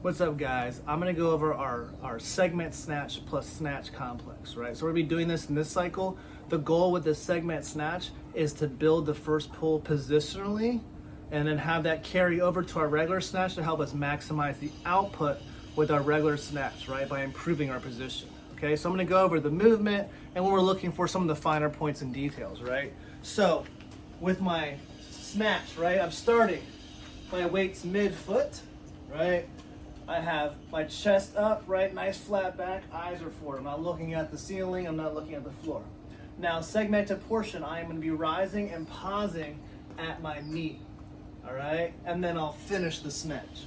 What's up, guys? I'm gonna go over our segment snatch plus snatch complex, right? So we're gonna be doing this in this cycle. The goal with the segment snatch is to build the first pull positionally and then have that carry over to our regular snatch to help us maximize the output with our regular snatch, right? By improving our position, okay? So I'm gonna go over the movement and when we're looking for some of the finer points and details, right? So with my snatch, right? I'm starting, my weight's mid-foot, right? I have my chest up, right? Nice flat back, eyes are forward. I'm not looking at the ceiling, I'm not looking at the floor. Now, segmented portion, I am gonna be rising and pausing at my knee, all right? And then I'll finish the snatch,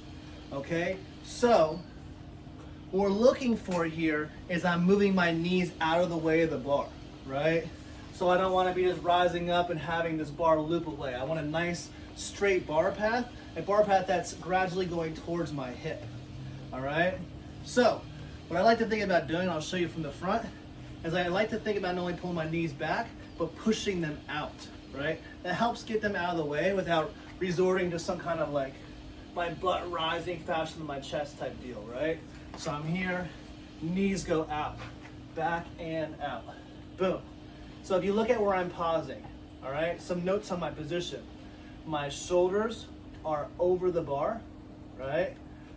okay? So, what we're looking for here is I'm moving my knees out of the way of the bar, right? So I don't wanna be just rising up and having this bar loop away. I want a nice straight bar path, a bar path that's gradually going towards my hip. All right, so what I like to think about doing, I'll show you from the front, is I like to think about not only pulling my knees back, but pushing them out, right? That helps get them out of the way without resorting to some kind of like my butt rising faster than my chest type deal, right? So I'm here, knees go out, back and out, boom. So if you look at where I'm pausing, all right, some notes on my position. My shoulders are over the bar, right?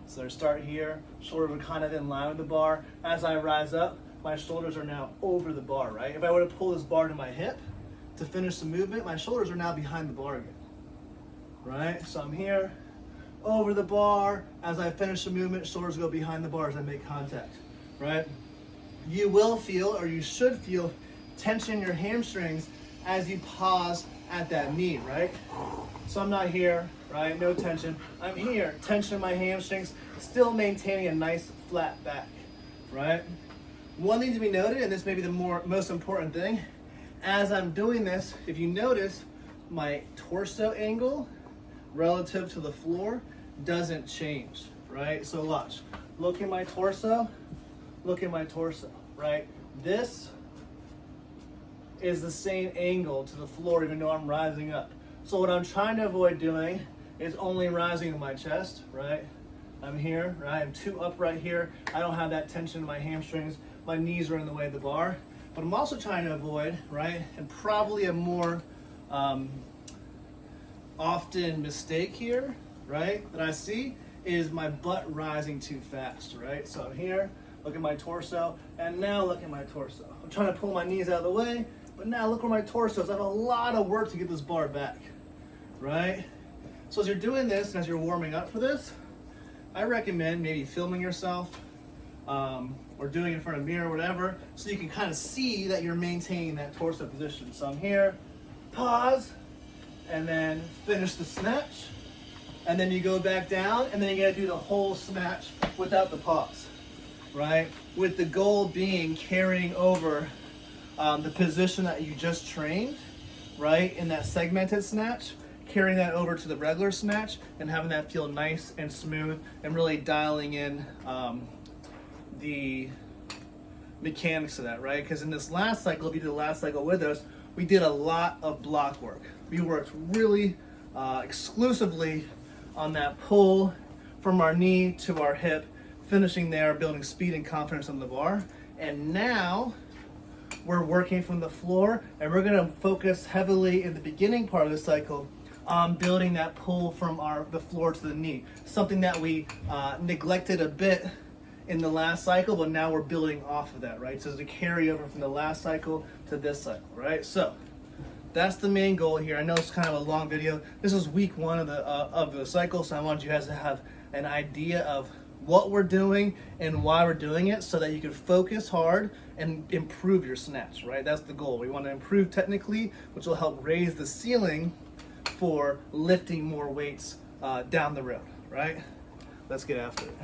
So I start here, shoulders are kind of in line with the bar. As I rise up, my shoulders are now over the bar, right? If I were to pull this bar to my hip to finish the movement, my shoulders are now behind the bar again, right? So I'm here, over the bar. As I finish the movement, shoulders go behind the bar as I make contact, right? You will feel, or you should feel, tension in your hamstrings as you pause at that knee, right? So I'm not here, right? No tension. I'm here, tension in my hamstrings, still maintaining a nice flat back, right? One thing to be noted, and this may be the most important thing, as I'm doing this, if you notice, my torso angle relative to the floor doesn't change, right? So watch, look at my torso, right? This is the same angle to the floor even though I'm rising up. So what I'm trying to avoid doing is only rising in my chest, right? I'm here, right? I'm too upright here. I don't have that tension in my hamstrings. My knees are in the way of the bar. But I'm also trying to avoid, right? And probably a more often mistake here, right? That I see is my butt rising too fast, right? So I'm here, look at my torso, and now look at my torso. I'm trying to pull my knees out of the way, but now look where my torso is. I have a lot of work to get this bar back, right? So as you're doing this and as you're warming up for this, I recommend maybe filming yourself or doing it in front of a mirror or whatever, so you can kind of see that you're maintaining that torso position. So I'm here, pause, and then finish the snatch, and then you go back down, and then you gotta do the whole snatch without the pause, right? With the goal being carrying over the position that you just trained, right, in that segmented snatch, carrying that over to the regular snatch and having that feel nice and smooth and really dialing in the mechanics of that, right? Because in this last cycle, if you did the last cycle with us, we did a lot of block work. We worked really exclusively on that pull from our knee to our hip, finishing there, building speed and confidence on the bar. And now we're working from the floor, and we're gonna focus heavily in the beginning part of the cycle on building that pull from the floor to the knee. Something that we neglected a bit in the last cycle, but now we're building off of that, right? So it's a carryover from the last cycle to this cycle, right? So that's the main goal here. I know it's kind of a long video. This is week one of the cycle, so I want you guys to have an idea of what we're doing and why we're doing it so that you can focus hard and improve your snatch, right? That's the goal. We want to improve technically, which will help raise the ceiling for lifting more weights down the road, right? Let's get after it.